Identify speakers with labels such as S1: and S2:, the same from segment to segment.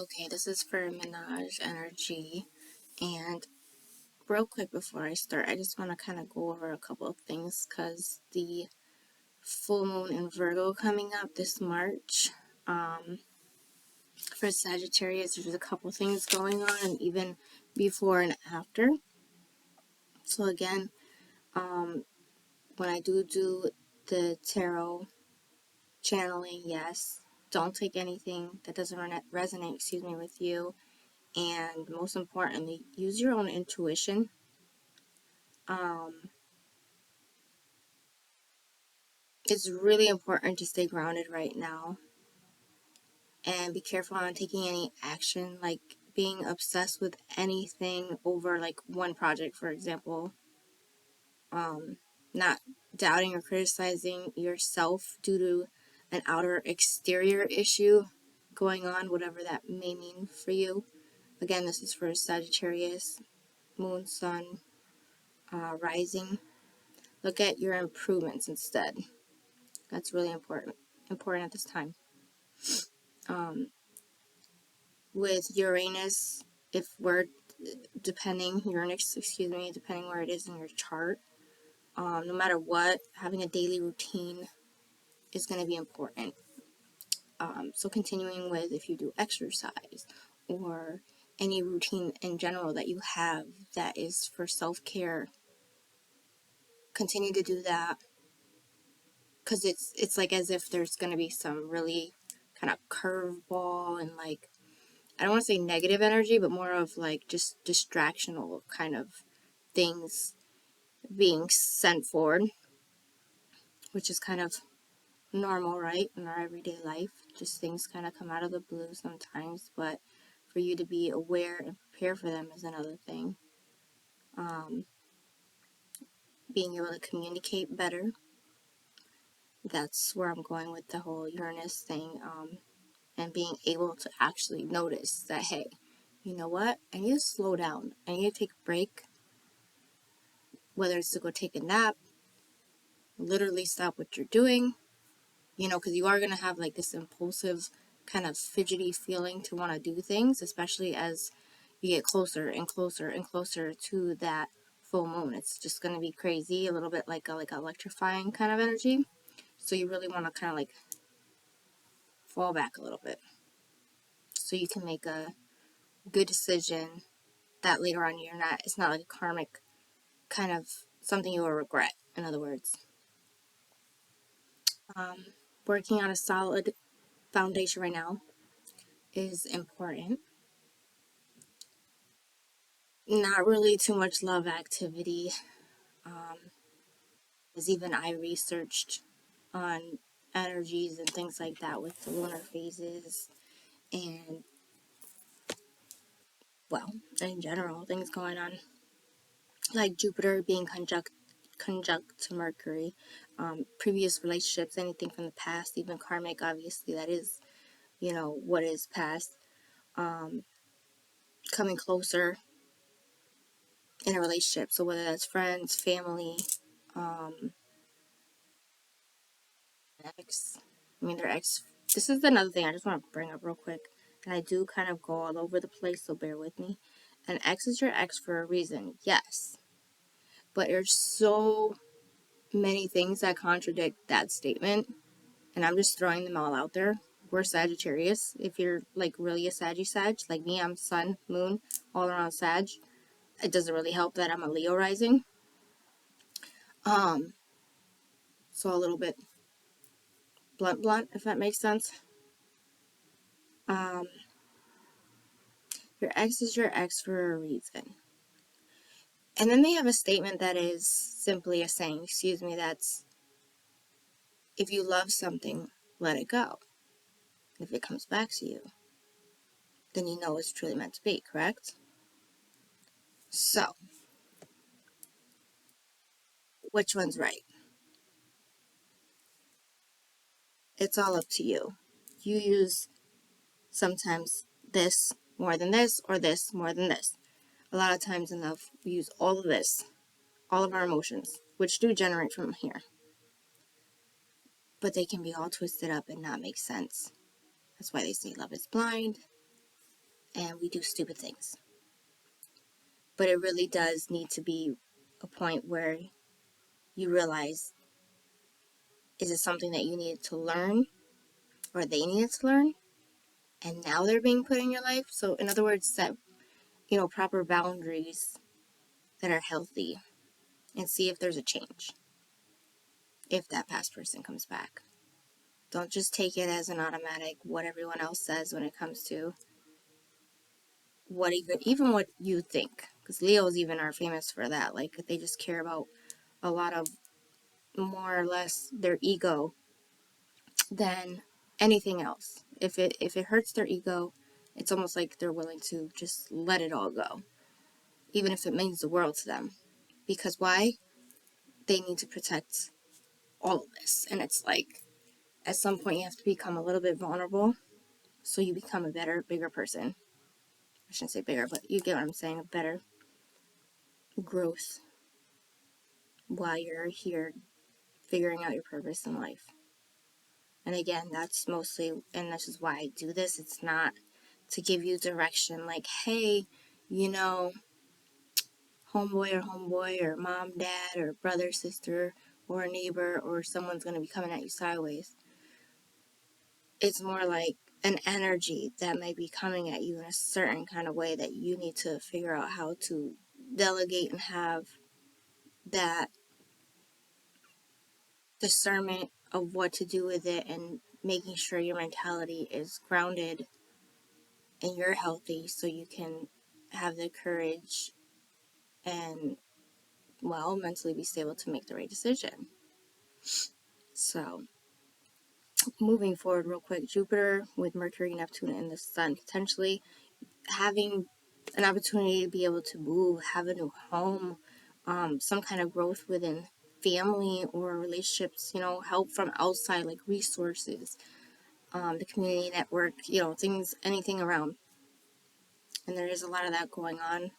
S1: Okay, this is for Minaj energy. And real quick before I start, I just want to kind of go over a couple of things because the full moon in Virgo coming up this March. For Sagittarius, there's a couple things going on, even before and after. So again, when I do the tarot channeling, yes, don't take anything that doesn't resonate, with you. And most importantly, use your own intuition. It's really important to stay grounded right now and be careful on taking any action, like being obsessed with anything over like one project, for example. Not doubting or criticizing yourself due to an outer exterior issue going on, whatever that may mean for you. Again, this is for Sagittarius, Moon, Sun, Rising. Look at your improvements instead. That's really important at this time. With Uranus, if we're depending where it is in your chart, no matter what, having a daily routine is going to be important. So continuing with if you do exercise or any routine in general that you have that is for self-care, continue to do that, because it's like as if there's going to be some really kind of curveball and like, I don't want to say negative energy, but more of like just distractional kind of things being sent forward, which is kind of normal, right? In our everyday life, just things kind of come out of the blue sometimes, but for you to be aware and prepare for them is another thing. Being able to communicate better. That's where I'm going with the whole Uranus thing. And being able to actually notice that, hey, you know what? I need to slow down. I need to take a break. Whether it's to go take a nap, literally stop what you're doing, because you are going to have like this impulsive kind of fidgety feeling to want to do things, especially as you get closer and closer and closer to that full moon. It's just going to be crazy, a little bit like electrifying kind of energy. So you really want to kind of like fall back a little bit so you can make a good decision that later on it's not like a karmic kind of something you will regret, in other words. Working on a solid foundation right now is important. Not really too much love activity. As even I researched on energies and things like that with the lunar phases and, well, in general, things going on. Like Jupiter being conjunct to Mercury, previous relationships, anything from the past, even karmic, obviously, that is, what is past, coming closer in a relationship. So whether that's friends, family, ex, their ex. This is another thing I just want to bring up real quick, and I do kind of go all over the place, so bear with me. An ex is your ex for a reason, yes, but there's so many things that contradict that statement, and I'm just throwing them all out there. We're Sagittarius. If you're like really a Sag, like me, I'm Sun, Moon, all around Sag. It doesn't really help that I'm a Leo rising. So a little bit blunt, if that makes sense. Your ex is your ex for a reason. And then they have a statement that is simply a saying, that's, if you love something, let it go. If it comes back to you, then you know it's truly meant to be, correct? So, which one's right? It's all up to you. You use sometimes this more than this, or this more than this. A lot of times enough, we use all of this, all of our emotions, which do generate from here. But they can be all twisted up and not make sense. That's why they say love is blind. and we do stupid things. But it really does need to be a point where you realize, is it something that you needed to learn or they needed to learn and now they're being put in your life? So in other words, set, proper boundaries that are healthy and see if there's a change if that past person comes back. Don't just take it as an automatic what everyone else says when it comes to what even what you think, because Leos even are famous for that. Like, they just care about a lot of, more or less, their ego than anything else. If it hurts their ego, it's almost like they're willing to just let it all go, even if it means the world to them. Because why? They need to protect all of this. And it's like, at some point, you have to become a little bit vulnerable so you become a better, bigger person. I shouldn't say bigger, but you get what I'm saying, a better growth while you're here figuring out your purpose in life. And again, that's mostly, and this is why I do this. It's not to give you direction like, hey, homeboy or mom, dad, or brother, sister, or a neighbor, or someone's going to be coming at you sideways. It's more like an energy that may be coming at you in a certain kind of way that you need to figure out how to delegate and have that discernment of what to do with it, and making sure your mentality is grounded and you're healthy so you can have the courage and, well, mentally be stable to make the right decision. So, moving forward real quick, Jupiter with Mercury, Neptune, and the Sun, potentially having an opportunity to be able to move, have a new home, some kind of growth within family or relationships, help from outside, like resources, the community network, things, anything around. And there is a lot of that going on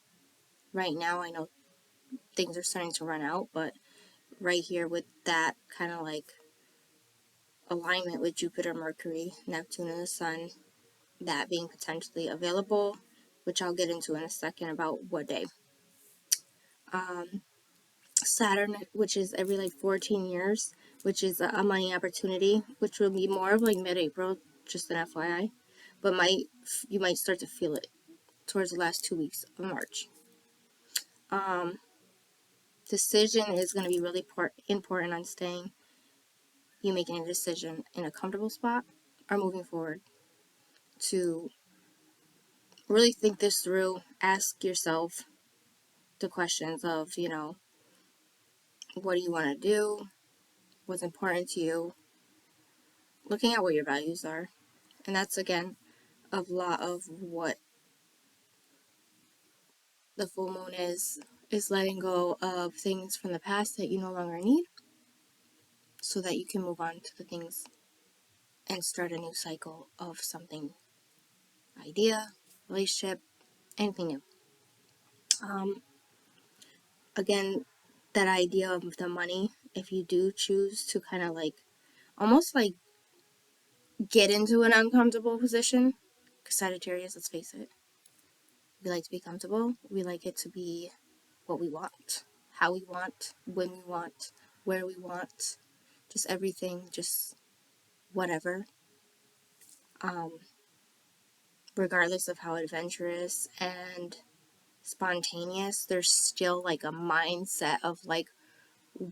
S1: right now. I know things are starting to run out, but right here with that kind of like alignment with Jupiter, Mercury, Neptune, and the Sun, that being potentially available, which I'll get into in a second about what day. Saturn, which is every like 14 years, which is a money opportunity, which will be more of like mid-April, just an FYI, but you might start to feel it towards the last 2 weeks of March. Decision is going to be really important on you making a decision in a comfortable spot or moving forward, to really think this through. Ask yourself the questions of, what do you want to do? What's important to you? Looking at what your values are. And that's, again, a lot of what the full moon is letting go of things from the past that you no longer need, so that you can move on to the things and start a new cycle of something, idea, relationship, anything new. Again, that idea of the money, if you do choose to kind of like, almost like get into an uncomfortable position, because Sagittarius, let's face it, we like to be comfortable. We like it to be what we want, how we want, when we want, where we want, just everything, just whatever. Regardless of how adventurous and spontaneous, there's still like a mindset of like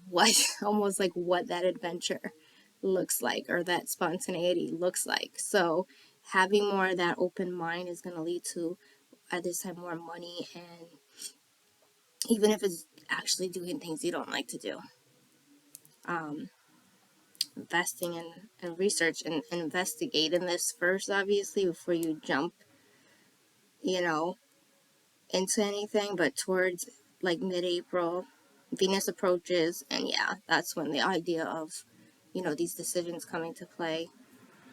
S1: what, almost like what that adventure looks like, or that spontaneity looks like. So having more of that open mind is going to lead to, at this time, more money, and even if it's actually doing things you don't like to do, investing in research and investigating this first, obviously, before you jump, into anything. But towards like mid-April, Venus approaches, and yeah, that's when the idea of, these decisions come into play,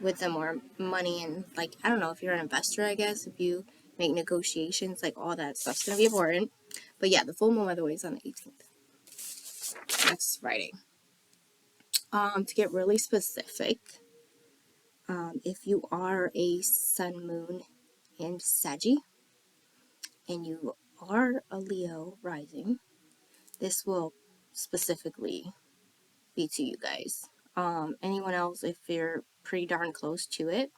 S1: with the more money, and like, I don't know, if you're an investor, I guess, if you make negotiations, like all that stuff's gonna be important. But yeah, the full moon, by the way, is on the 18th. Next Friday. To get really specific, if you are a sun, moon, in Saggy, and you are a Leo rising, this will specifically be to you guys. Anyone else, if you're pretty darn close to it,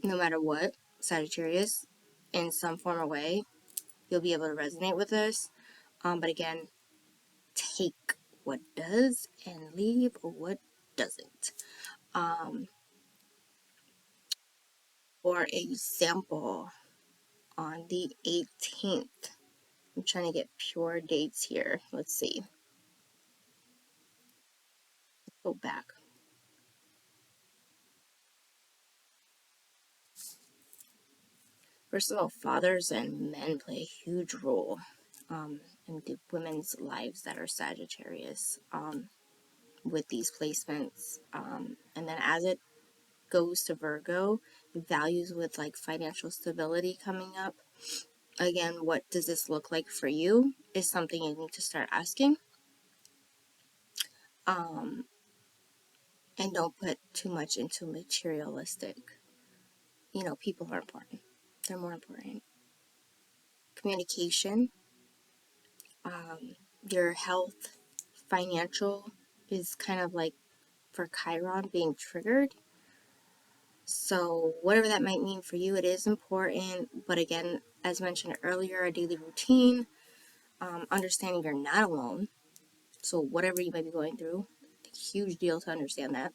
S1: no matter what, Sagittarius, in some form or way, you'll be able to resonate with this. But again, take what does and leave what doesn't. For example, on the 18th, I'm trying to get pure dates here. Let's see. Go back. First of all, fathers and men play a huge role in the women's lives that are Sagittarius with these placements. And then as it goes to Virgo, values with like financial stability coming up. Again, what does this look like for you is something you need to start asking. And don't put too much into materialistic. You know, people are important. They're more important. Communication, your health, financial is kind of like for Chiron being triggered. So whatever that might mean for you, it is important. But again, as mentioned earlier, a daily routine, understanding you're not alone. So whatever you might be going through, huge deal to understand that.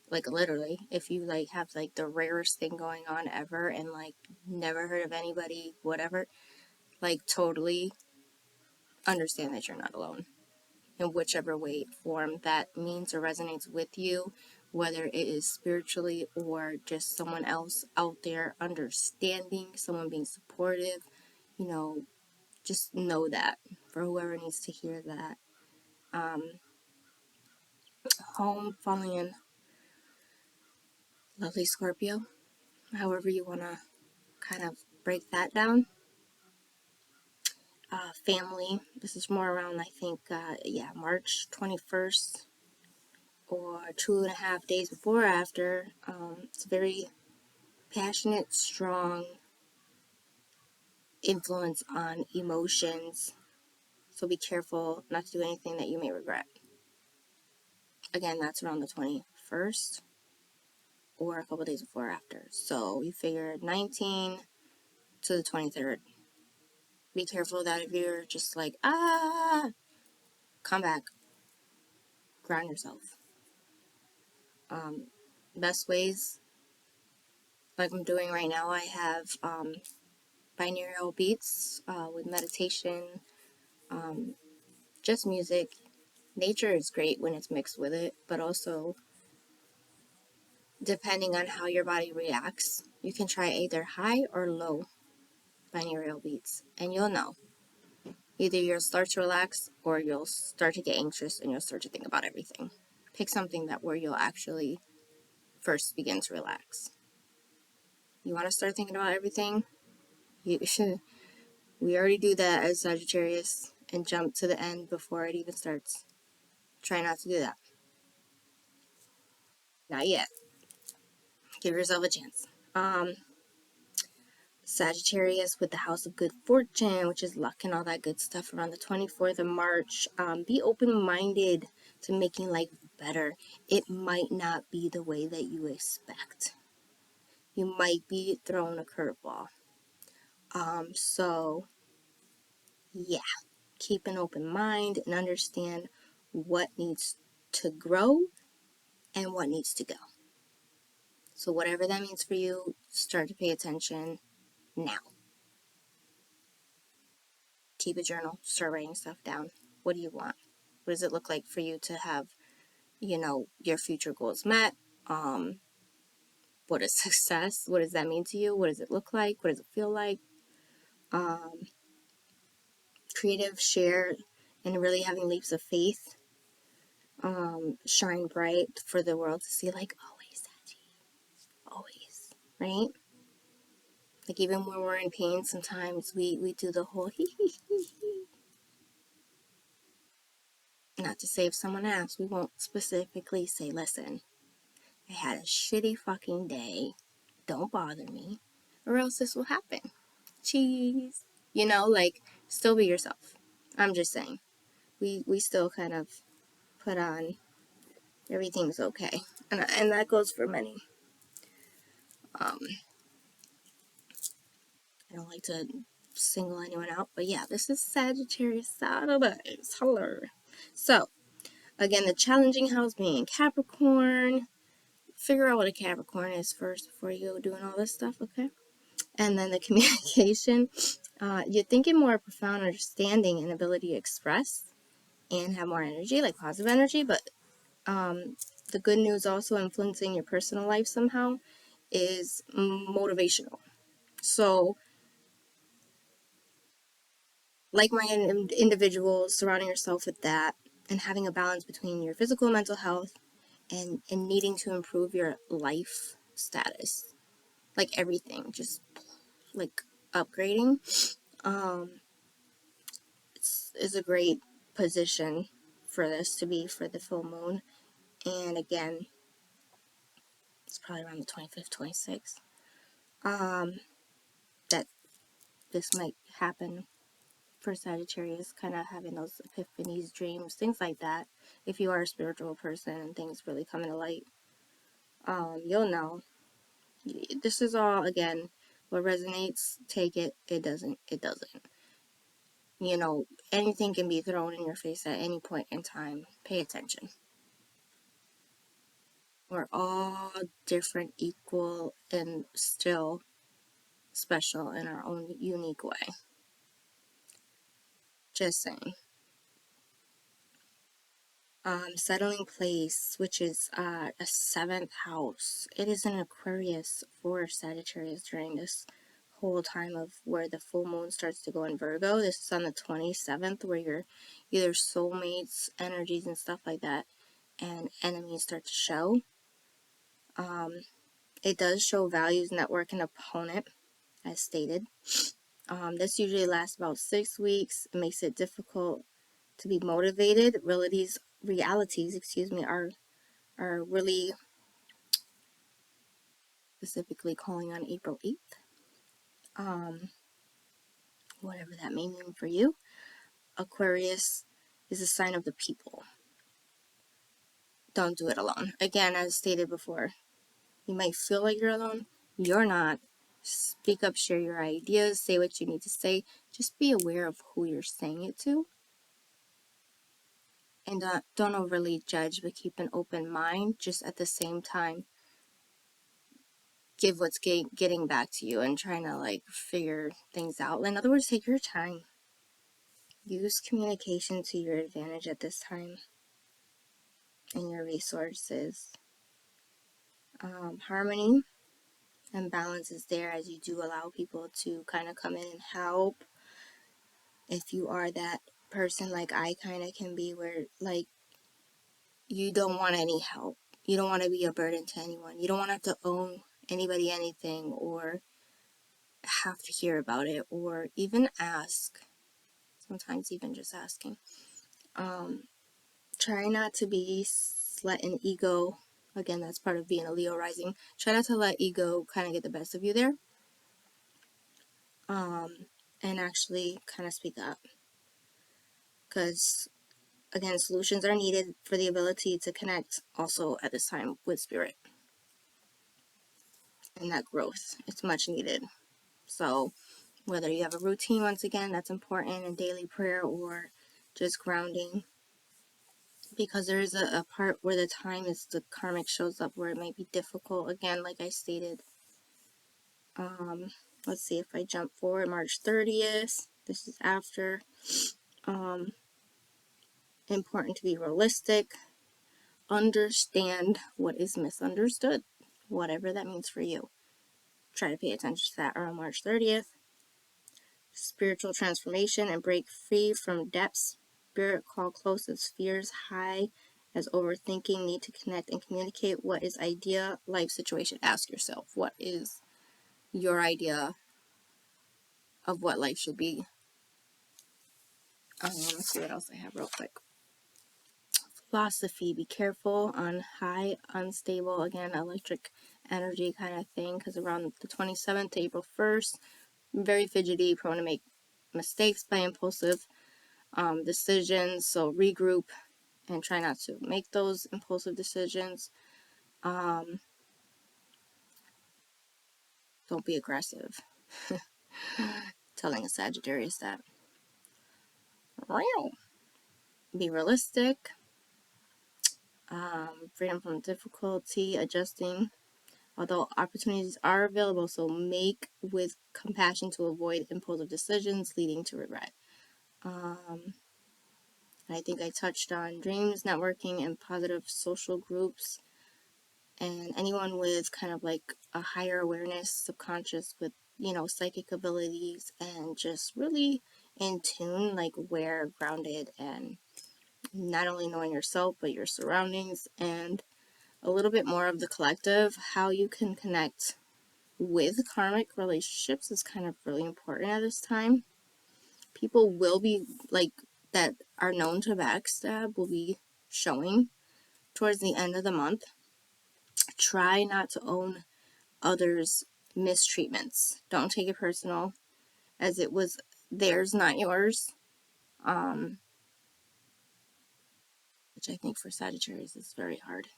S1: Like literally, if you like have like the rarest thing going on ever and like never heard of anybody, whatever, like totally understand that you're not alone. In whichever way, form that means or resonates with you, whether it is spiritually or just someone else out there understanding, someone being supportive, you know, just know that for whoever needs to hear that. Home falling in lovely Scorpio, however you want to kind of break that down. Family, this is more around, I think, March 21st or 2.5 days before or after. It's very passionate, strong influence on emotions. So be careful not to do anything that you may regret. Again, that's around the 21st or a couple days before or after. So you figure 19 to the 23rd. Be careful that if you're just like, come back, ground yourself. Best ways, like I'm doing right now, I have binaural beats with meditation, just music. Nature is great when it's mixed with it, but also depending on how your body reacts, you can try either high or low binaural beats, and you'll know. Either you'll start to relax or you'll start to get anxious and you'll start to think about everything. Pick something that where you'll actually first begin to relax. You want to start thinking about everything? You should. We already do that as Sagittarius and jump to the end before it even starts. Try not to do that. Not yet. Give yourself a chance. Sagittarius with the House of Good Fortune, which is luck and all that good stuff around the 24th of March. Be open-minded to making life better. It might not be the way that you expect. You might be thrown a curveball. So, yeah, keep an open mind and understand what needs to grow and what needs to go. So whatever that means for you, start to pay attention now. Keep a journal, start writing stuff down. What do you want? What does it look like for you to have, your future goals met? What is success? What does that mean to you? What does it look like? What does it feel like? Creative, share, and really having leaps of faith. Shine bright for the world to see, like, always, Saggy. Always. Right? Like, even when we're in pain, sometimes we do the whole hee hee hee hee. Not to say if someone asks, we won't specifically say, listen, I had a shitty fucking day. Don't bother me. or else this will happen. Cheese. You know, like, still be yourself. I'm just saying. We still kind of put on everything's okay. And that goes for many. Um, I don't like to single anyone out, but yeah, this is Sagittarius Saddle. Hello. So, again, the challenging house being Capricorn. Figure out what a Capricorn is first before you go doing all this stuff, okay? And then the communication. You're thinking more profound understanding and ability to express and have more energy, like positive energy, but the good news also influencing your personal life somehow is motivational. So, like-minded individuals, surrounding yourself with that, and having a balance between your physical and mental health, and needing to improve your life status, like everything, just like upgrading, is a great position for this to be for the full moon. And again, it's probably around the 25th, 26th, that this might happen for Sagittarius, kind of having those epiphanies, dreams, things like that. If you are a spiritual person and things really come to light, you'll know. This is all, again, what resonates, take it. It doesn't, it doesn't. You know, anything can be thrown in your face at any point in time. Pay attention. We're all different, equal, and still special in our own unique way. Just saying. Settling place, which is a seventh house. It is an Aquarius for Sagittarius during this whole time of where the full moon starts to go in Virgo. This is on the 27th, where you're either soulmates, energies, and stuff like that, and enemies start to show. It does show values, network, and opponent, as stated. This usually lasts about 6 weeks. It makes it difficult to be motivated. Realities, are really specifically calling on April 8th. Whatever that may mean for you. Aquarius is a sign of the people. Don't do it alone. Again, as stated before, you might feel like you're alone. You're not. Speak up, share your ideas, say what you need to say. Just be aware of who you're saying it to. And don't overly judge, but keep an open mind. Just at the same time, give what's getting back to you and trying to like figure things out. In other words, take your time. Use communication to your advantage at this time and your resources. Harmony and balance is there as you do allow people to kind of come in and help. If you are that person like I kind of can be, where like you don't want any help. You don't want to be a burden to anyone. You don't want to have to owe anybody anything or have to hear about it or even ask. Sometimes even just asking. Try not to be letting ego, again, that's part of being a Leo rising. Try not to let ego kind of get the best of you there. And actually kind of speak up. Because, again, solutions are needed for the ability to connect also at this time with spirit. And that growth, it's much needed. So, whether you have a routine, once again, that's important, in daily prayer or just grounding. Because there is a part where the time is the karmic shows up where it might be difficult. Again, like I stated, let's see if I jump forward, March 30th. This is after. Important to be realistic. Understand what is misunderstood, whatever that means for you. Try to pay attention to that around March 30th. Spiritual transformation and break free from depths. Spirit call close as fears high as overthinking. Need to connect and communicate. What is idea life situation? Ask yourself, what is your idea of what life should be? Let's see what else I have real quick. Philosophy, be careful on high, unstable, again, electric energy kind of thing, because around the 27th to April 1st, I'm very fidgety, prone to make mistakes by impulsive decisions. So regroup and try not to make those impulsive decisions. Don't be aggressive. Telling a Sagittarius that. Be realistic. Freedom from difficulty, adjusting. Although opportunities are available, so make with compassion to avoid impulsive decisions leading to regret. I think I touched on dreams, networking, and positive social groups. And anyone with kind of like a higher awareness, subconscious with, psychic abilities and just really in tune, like where grounded and not only knowing yourself, but your surroundings and a little bit more of the collective, how you can connect with karmic relationships is kind of really important at this time. People will be like that are known to backstab will be showing towards the end of the month. Try not to own others' mistreatments. Don't take it personal, as it was theirs, not yours. Which I think for Sagittarius is very hard.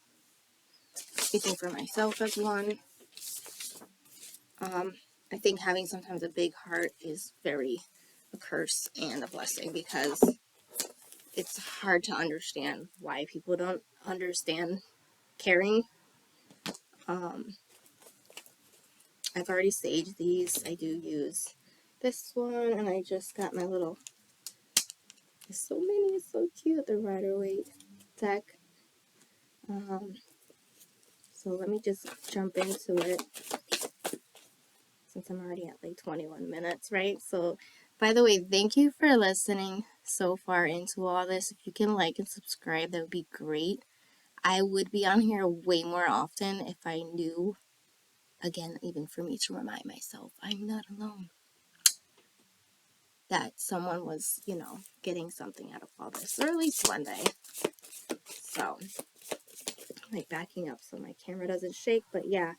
S1: Speaking for myself as one, I think having sometimes a big heart is very a curse and a blessing, because it's hard to understand why people don't understand caring. I've already saged these. I do use this one, and I just got my little, there's so many, it's so cute, the Waite deck. So let me just jump into it, since I'm already at like 21 minutes, right? So, by the way, thank you for listening so far into all this. If you can like and subscribe, that would be great. I would be on here way more often if I knew, again, even for me to remind myself, I'm not alone. That someone was, getting something out of all this, or at least one day. So, like backing up so my camera doesn't shake, but yeah,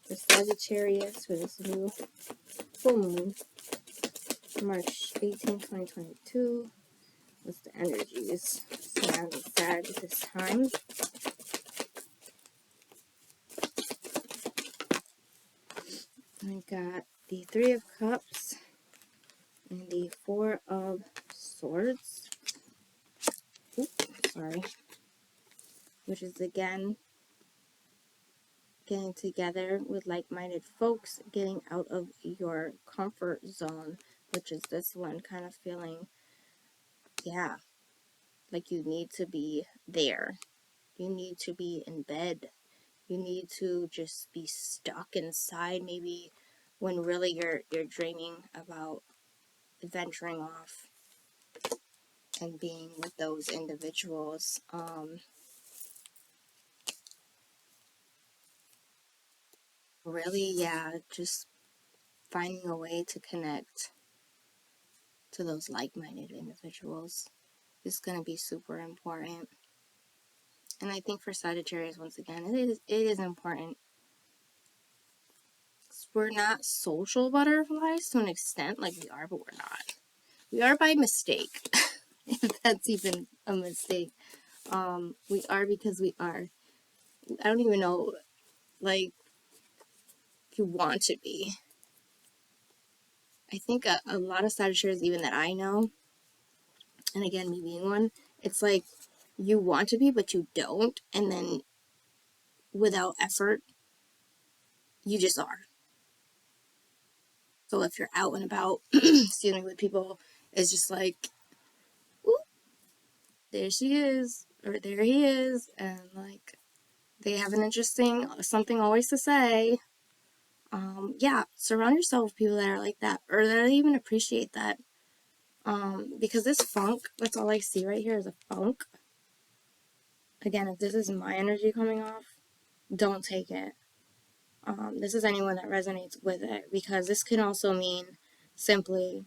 S1: the Sagittarius for this new full moon, March 18, 2022. What's the energies surrounding Sag at this time? I got the Three of Cups and the Four of Swords. Oops, sorry. Which is again getting together with like-minded folks, getting out of your comfort zone, which is this one, kind of feeling, yeah, like you need to be there. You need to be in bed. You need to just be stuck inside, maybe, when really you're dreaming about venturing off and being with those individuals. Really, yeah, just finding a way to connect to those like-minded individuals is going to be super important. And I think for Sagittarius, once again, it is important. We're not social butterflies to an extent, like we are, but we're not. We are by mistake, if that's even a mistake. We are because we are. I don't even know, like, if you want to be. I think a lot of Sagittarius, even that I know, and again, me being one, it's like you want to be, but you don't, and then without effort, you just are. So if you're out and about, excuse me, with people, it's just like, ooh, there she is, or there he is, and like, they have an interesting something always to say. Yeah, surround yourself with people that are like that, or that even appreciate that. Because this funk, that's all I see right here is a funk. Again, if this is my energy coming off, don't take it. This is anyone that resonates with it, because this can also mean simply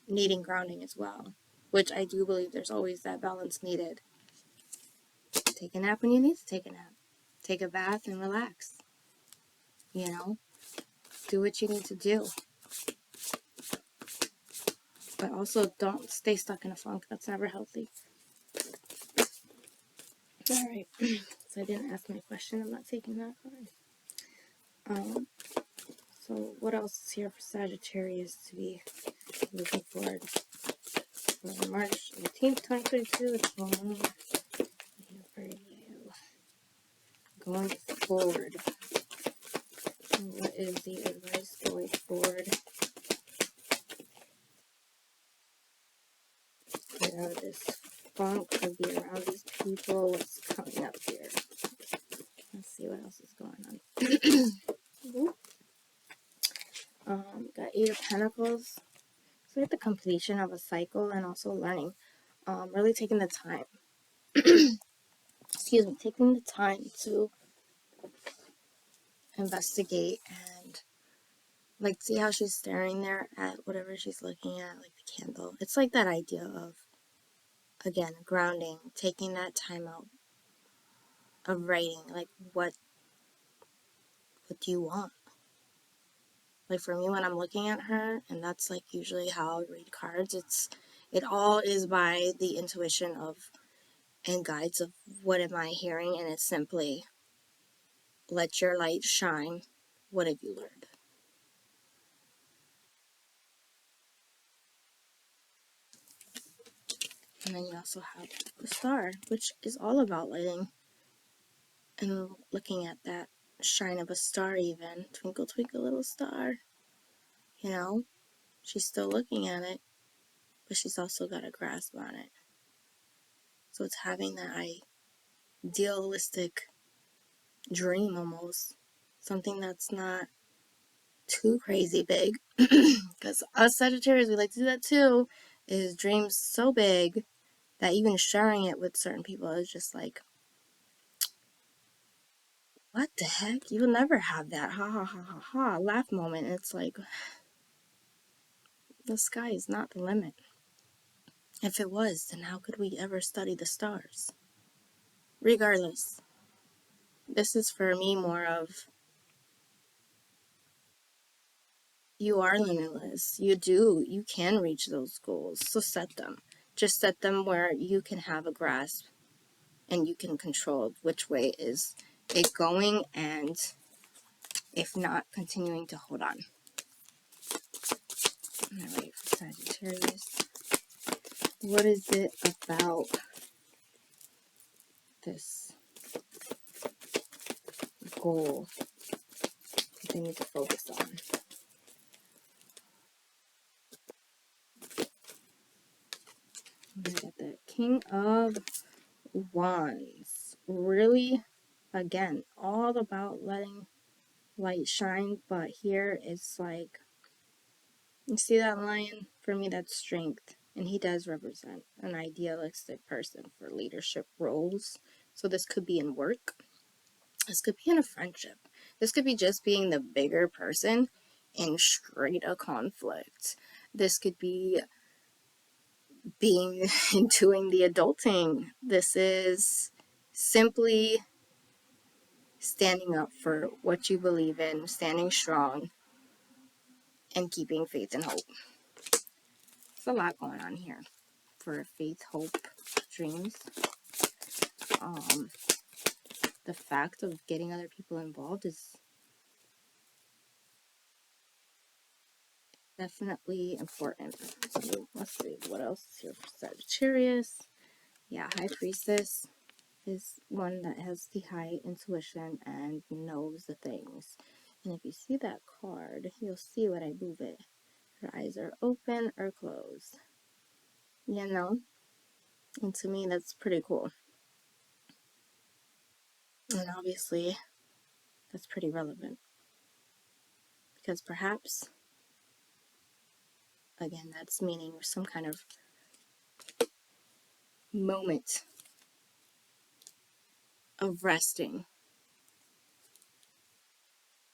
S1: needing grounding as well, which I do believe there's always that balance needed. Take a nap when you need to take a nap. Take a bath and relax. you know? Do what you need to do. But also don't stay stuck in a funk. That's never healthy. Alright. So I didn't ask my question. I'm not taking that card. So what else is here for Sagittarius to be looking forward for March 18th, 2022? What's going on here for you? Going forward. What is the advice going forward? Get out of this funk or be around these people. What's coming up here? Let's see what else is going on. Got 8 of Pentacles. So at the completion of a cycle and also learning. Really taking the time. Excuse me, taking the time to investigate and like see how she's staring there at whatever she's looking at, like the candle. It's like that idea of, again, grounding, taking that time out of writing, like what do you want? Like for me, when I'm looking at her, and that's like usually how I read cards, it all is by the intuition of and guides of what am I hearing, and it's simply let your light shine. What have you learned? And then you also have the star, which is all about lighting and looking at that shine of a star even. Twinkle, twinkle, little star. You know, she's still looking at it, but she's also got a grasp on it. So it's having that idealistic dream almost. Something that's not too crazy big. Because us Sagittarius, we like to do that too, is dreams so big that even sharing it with certain people is just like, what the heck? You'll never have that ha ha ha ha ha laugh moment. And it's like, the sky is not the limit. If it was, then how could we ever study the stars? Regardless, this is for me more of, you are limitless. You can reach those goals. So set them. Just set them where you can have a grasp and you can control which way is it going, and if not, continuing to hold on. Alright, Sagittarius. What is it about this goal that they need to focus on? We got the King of Wands. Really, again, all about letting light shine, but here it's like, you see that lion? For me, that's strength. And he does represent an idealistic person for leadership roles. So this could be in work. This could be in a friendship. This could be just being the bigger person in straight a conflict. This could be being doing the adulting. This is simply standing up for what you believe in, standing strong, and keeping faith and hope. There's a lot going on here for faith, hope, dreams. The fact of getting other people involved is definitely important. So let's see, what else is here for Sagittarius? Yeah, High Priestess is one that has the high intuition and knows the things. And if you see that card, you'll see when I move it. Her eyes are open or closed. You know? And to me, that's pretty cool. And obviously, that's pretty relevant. Because perhaps, again, that's meaning some kind of moment of resting,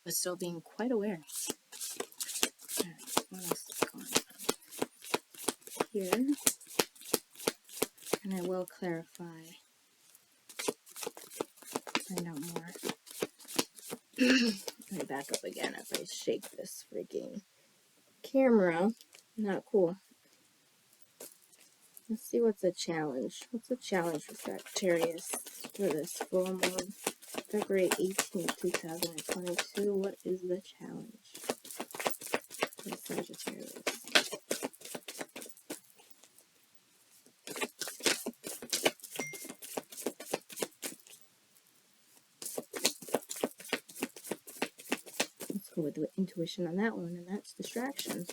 S1: but still being quite aware. Alright, what else is going on here? And I will clarify, find out more. Let me back up again as I shake this freaking camera. Not cool. Let's see what's a challenge. What's a challenge for Sagittarius for this full moon? February 18th, 2022. What is the challenge for Sagittarius? Let's go with the intuition on that one, and that's distractions.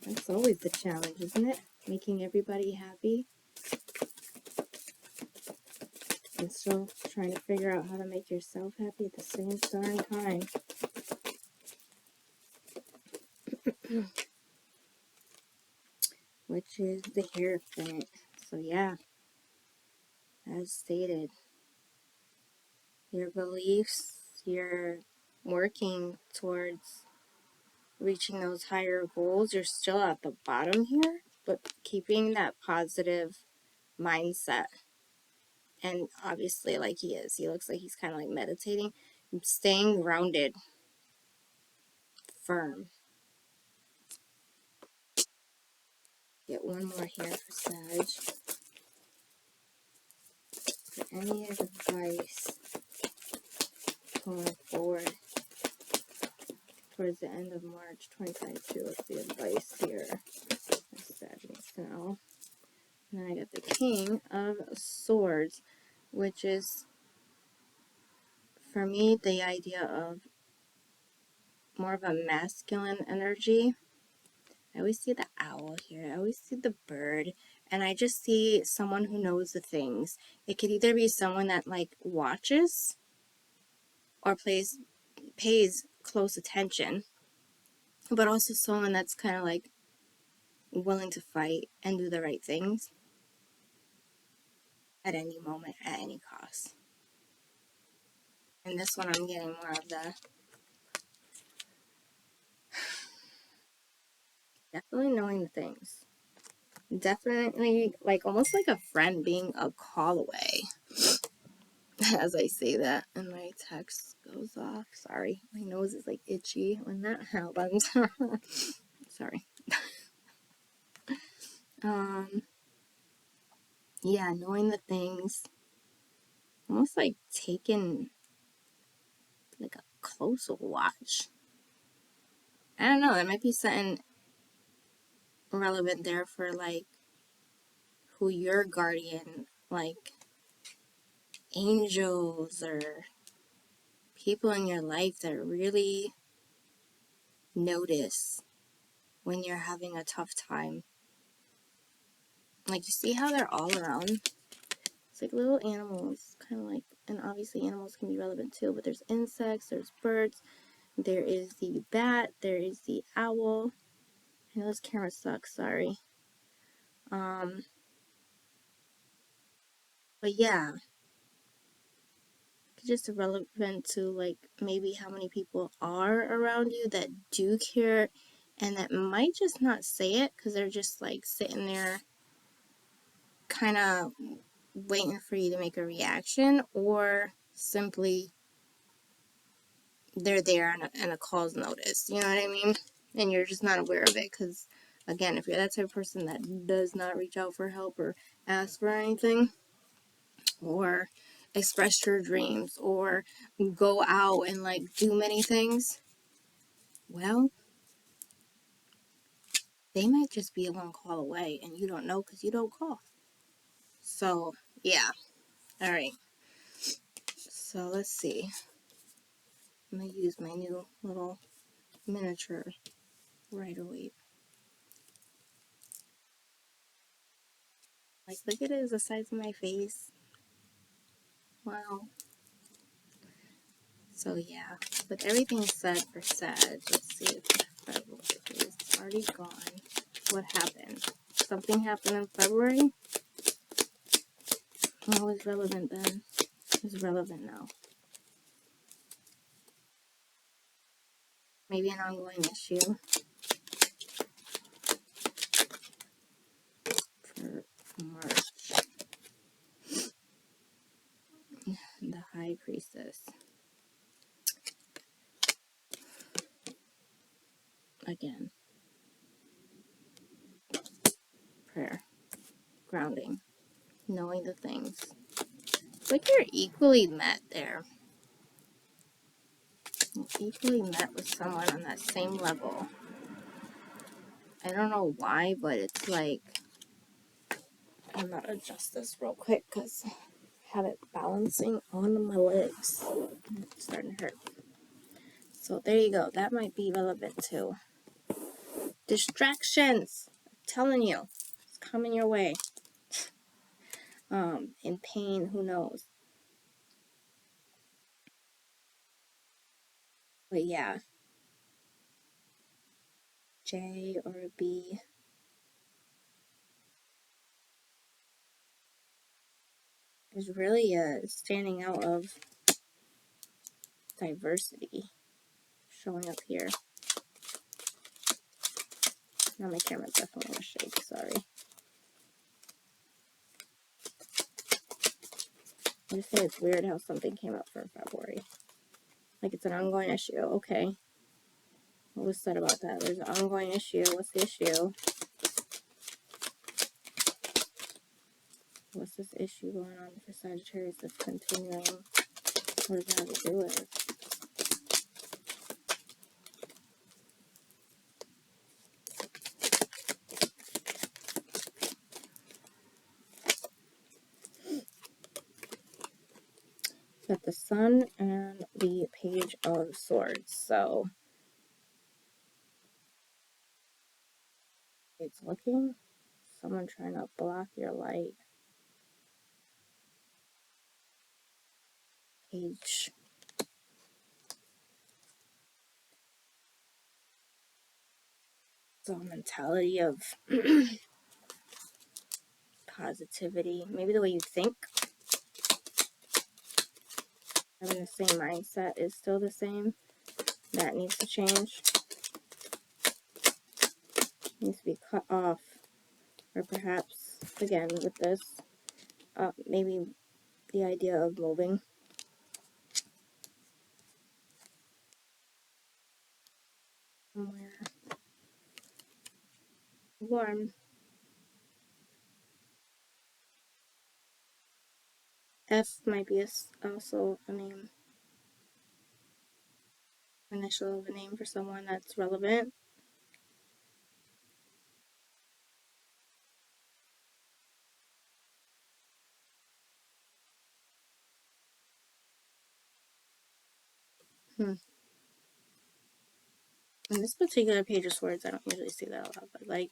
S1: That's always the challenge, isn't it? Making everybody happy. And still trying to figure out how to make yourself happy at the same darn time. Which is the Hierophant. So yeah, as stated, your beliefs, you're working towards reaching those higher goals. You're still at the bottom here, but keeping that positive mindset. And obviously, like he is, he looks like he's kind of like meditating, staying grounded, firm. Get one more here for Sag. For any advice going forward towards the end of March 2022. What's the advice here? Sag needs to know. And then I got the King of Swords, which is, for me, the idea of more of a masculine energy. I always see the owl here. I always see the bird. And I just see someone who knows the things. It could either be someone that, like, watches or pays close attention. But also someone that's kind of, like, willing to fight and do the right things at any moment, at any cost. And this one, I'm getting more of the definitely knowing the things. Definitely, like, almost like a friend being a call away. As I say that, and my text goes off. Sorry, my nose is like itchy when that happens. Sorry. Yeah, knowing the things, almost like taking like a close watch. I don't know. There might be something relevant there for like who your guardian, like angels or people in your life that really notice when you're having a tough time. Like, you see how they're all around? It's like little animals, kind of like, and obviously animals can be relevant too, but there's insects, there's birds, there is the bat, there is the owl. I know this camera sucks, sorry. But yeah, just relevant to like maybe how many people are around you that do care and that might just not say it because they're just like sitting there kind of waiting for you to make a reaction, or simply they're there on a call's notice, you know what I mean? And you're just not aware of it because, again, if you're that type of person that does not reach out for help or ask for anything or express your dreams or go out and like do many things, well, they might just be a one call away and you don't know because you don't call. So yeah, all right, so let's see. I'm gonna use my new little miniature right away. Like, look at it, it's the size of my face. Wow. So yeah, with everything said for Sag, let's see if February is already gone. What happened? Something happened in February? What was relevant then? Is relevant now. Maybe an ongoing issue for March. The High Priestess. Again, prayer, grounding, knowing the things. It's like you're equally met there. You're equally met with someone on that same level. I don't know why, but it's like, I'm gonna adjust this real quick because I have it balancing on my legs. It's starting to hurt. So there you go. That might be relevant too. Distractions. I'm telling you, it's coming your way. In pain, who knows? But yeah, J or a B is really standing out of diversity showing up here. Now my camera's definitely gonna shake, sorry. I just think it's weird how something came up for February. Like it's an ongoing issue. Okay. What was said about that? There's an ongoing issue. What's the issue? What's this issue going on for Sagittarius that's continuing? What does it have to do with? Got the Sun and the Page of Swords. So it's looking, someone trying to block your light. Page. So mentality of positivity. Maybe the way you think. Having the same mindset is still the same. That needs to change. Needs to be cut off. Or perhaps, again, with this, maybe the idea of moving. Somewhere warm. F might be also a name. Initial of a name for someone that's relevant. In this particular Page of Swords, I don't usually see that a lot, but like,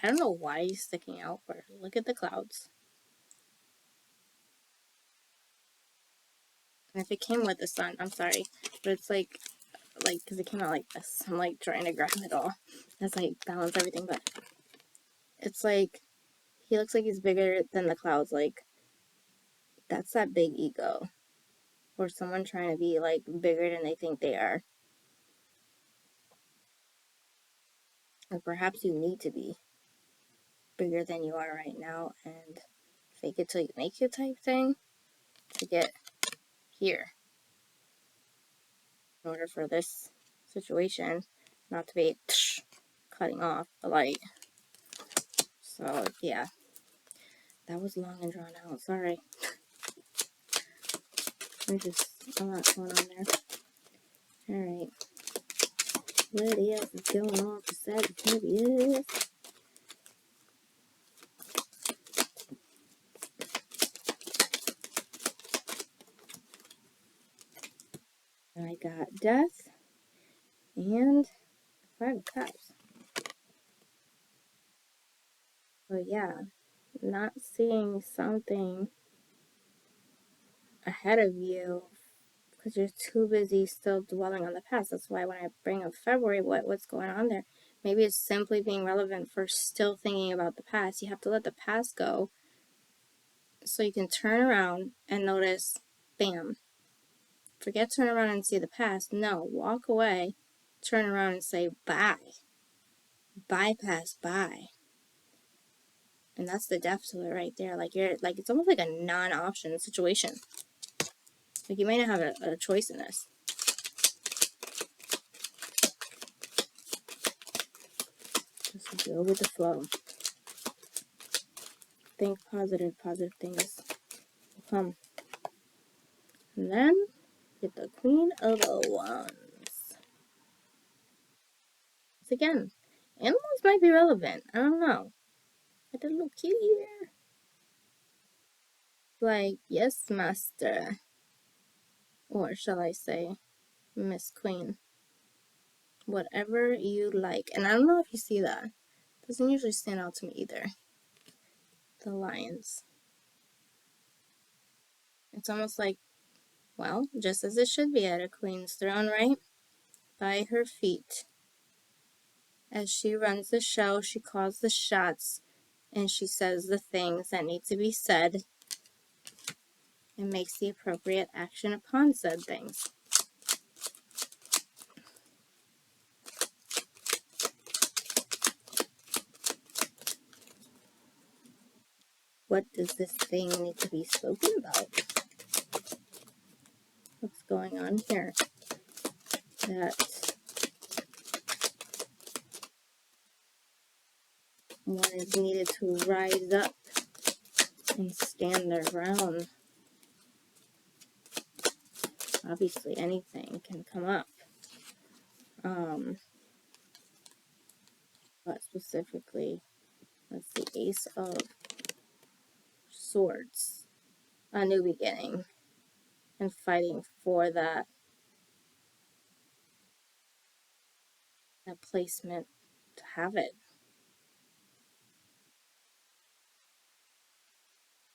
S1: I don't know why he's sticking out, but look at the clouds. And if it came with the Sun, I'm sorry, but it's like, because it came out like this. I'm like trying to grab it all. That's like balance everything, but it's like, he looks like he's bigger than the clouds. Like, that's that big ego. Or someone trying to be like bigger than they think they are. Or perhaps you need to be bigger than you are right now and fake it till you make it type thing to get here. In order for this situation not to be cutting off the light. So yeah, that was long and drawn out. Sorry. There's just a lot going on there. Alright. What else is going on for Sagittarius? I got Death and 5 of Cups. So yeah, not seeing something ahead of you because you're too busy still dwelling on the past. That's why when I bring up February, what's going on there? Maybe it's simply being relevant for still thinking about the past. You have to let the past go so you can turn around and notice, bam. Forget turn around and see the past. No, walk away, turn around and say bye. Bypass, bye. And that's the depth to it right there. Like you're like, it's almost like a non-option situation. Like you may not have a choice in this. Just go with the flow. Think positive things will come. And then get the Queen of Wands. So again, animals might be relevant. I don't know. I did a little cute here. Like, yes, master. Or shall I say, Miss Queen. Whatever you like. And I don't know if you see that. It doesn't usually stand out to me either. The lions. It's almost like, well, just as it should be at a queen's throne, right? By her feet. As she runs the show, she calls the shots, and she says the things that need to be said and makes the appropriate action upon said things. What does this thing need to be spoken about? What's going on here? That one is needed to rise up and stand their ground. Obviously, anything can come up. But specifically, that's the Ace of Swords. A new beginning. And fighting for that placement to have it.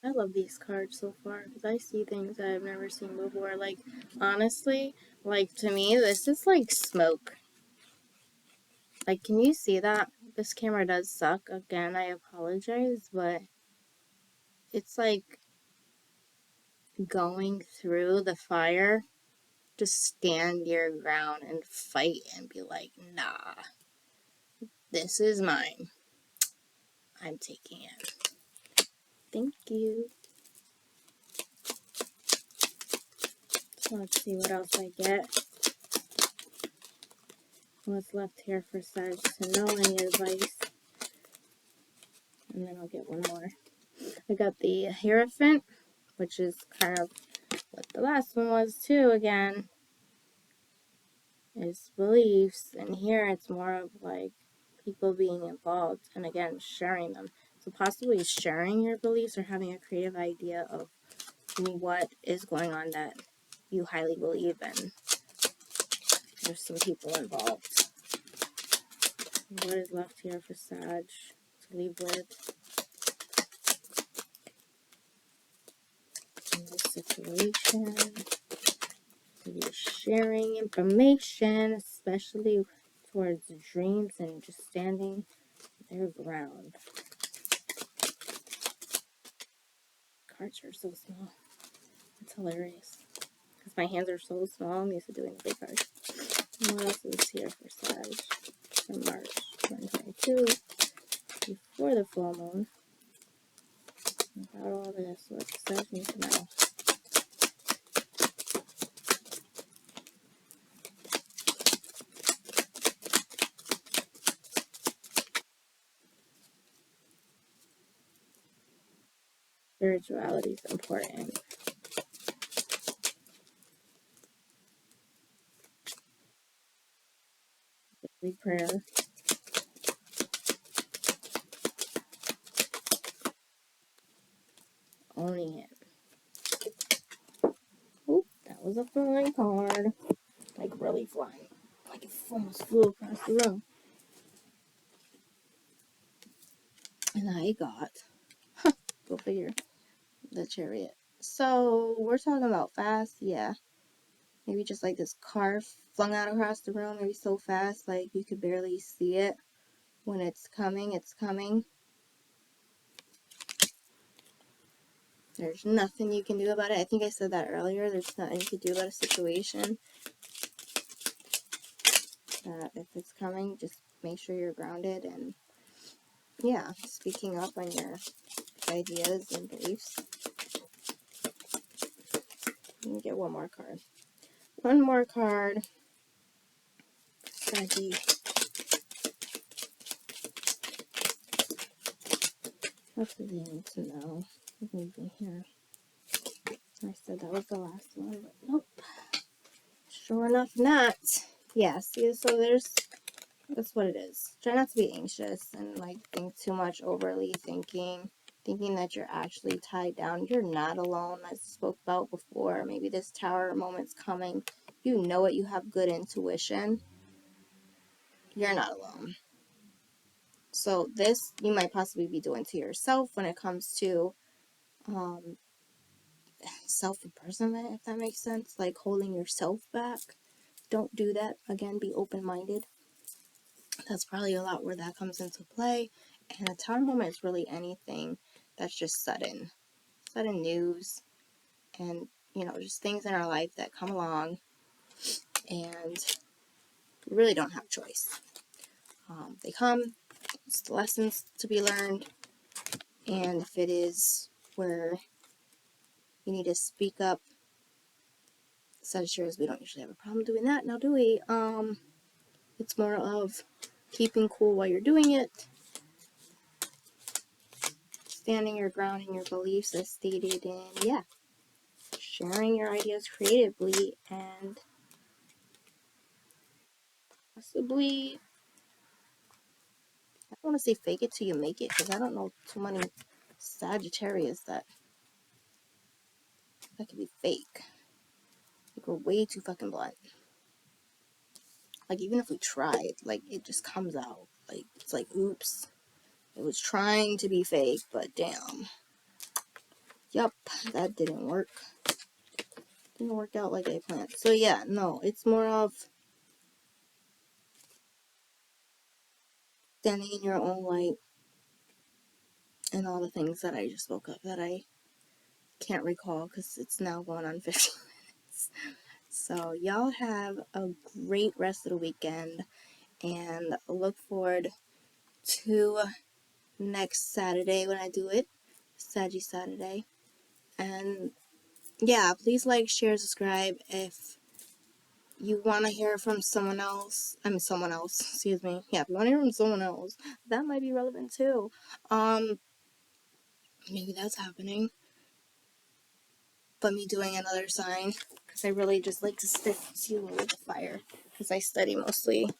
S1: I love these cards so far because I see things I've never seen before. Like, honestly, like, to me, this is like smoke. Like, can you see that? This camera does suck. Again, I apologize, but it's like going through the fire. Just stand your ground and fight and be like, nah, this is mine. I'm taking it. Thank you. So let's see what else I get. What's left here for Sag to know, any advice? And then I'll get one more. I got the Hierophant, which is kind of what the last one was too, again. Is beliefs, and here it's more of like people being involved, and again, sharing them. So possibly sharing your beliefs or having a creative idea of what is going on that you highly believe in. There's some people involved. What is left here for Sag to leave with in this situation? So you're sharing information, especially towards dreams and just standing their ground. Cards are so small. It's hilarious. Because my hands are so small, I'm used to doing the big cards. And what else is here for Sag for March 2022? Before the full moon. About all this, what Sag needs to know. Spirituality is important. Daily prayer. Owning it. Oop, that was a flying card. Like really flying. Like it almost flew across the room. And I got, go figure, the Chariot. So we're talking about fast, yeah. Maybe just like this car flung out across the room, maybe so fast, like you could barely see it. When it's coming, it's coming. There's nothing you can do about it. I think I said that earlier. There's nothing you can do about a situation. If it's coming, just make sure you're grounded and, yeah, speaking up on your ideas and beliefs. Let me get one more card. One more card. Saggy. What do they need to know? Maybe here. I said that was the last one, but nope. Sure enough, not. Yeah, see, so that's what it is. Try not to be anxious and like think too much, overly thinking that you're actually tied down. You're not alone, as I spoke about before. Maybe this tower moment's coming. You know it, you have good intuition. You're not alone. So this you might possibly be doing to yourself when it comes to self-imprisonment, if that makes sense. Like holding yourself back. Don't do that. Again, be open-minded. That's probably a lot where that comes into play. And a tower moment is really anything that's just sudden news, and just things in our life that come along, and we really don't have a choice. They come, it's the lessons to be learned, and if it is where you need to speak up, Sagittarius, we don't usually have a problem doing that. Now, do we? It's more of keeping cool while you're doing it, standing your ground in your beliefs as stated in, sharing your ideas creatively, and possibly, I don't want to say fake it till you make it, because I don't know too many Sagittarius that could be fake. Like, we're way too fucking blunt. Like, even if we tried, like, it just comes out. Like, it's like, oops. It was trying to be fake, but damn. Yup, that didn't work. Didn't work out like I planned. So yeah, no, it's more of standing in your own light and all the things that I just spoke of that I can't recall because it's now going on 15 minutes. So y'all have a great rest of the weekend, and look forward to next Saturday when I do it, Saggy Saturday. And yeah, please like, share, subscribe if you want to hear from someone else. Excuse me. Yeah, if you want to hear from someone else, that might be relevant too. Maybe that's happening. But me doing another sign, because I really just like to see with the fire, because I study mostly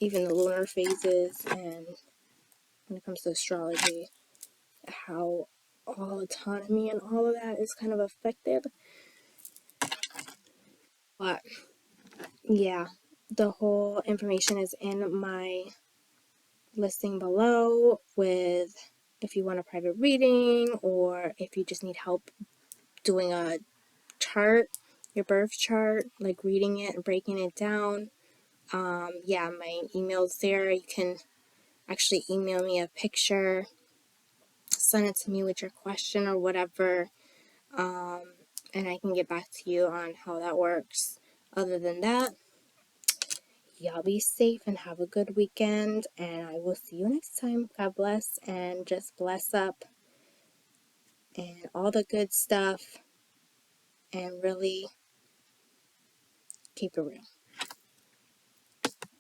S1: even the lunar phases, and when it comes to astrology, how all autonomy and all of that is kind of affected. But yeah, the whole information is in my listing below, with if you want a private reading or if you just need help doing a chart, your birth chart, like reading it and breaking it down. Yeah, my email's there. You can actually email me a picture, send it to me with your question or whatever, and I can get back to you on how that works. Other than that, y'all be safe and have a good weekend, and I will see you next time. God bless, and just bless up and all the good stuff, and really keep it real.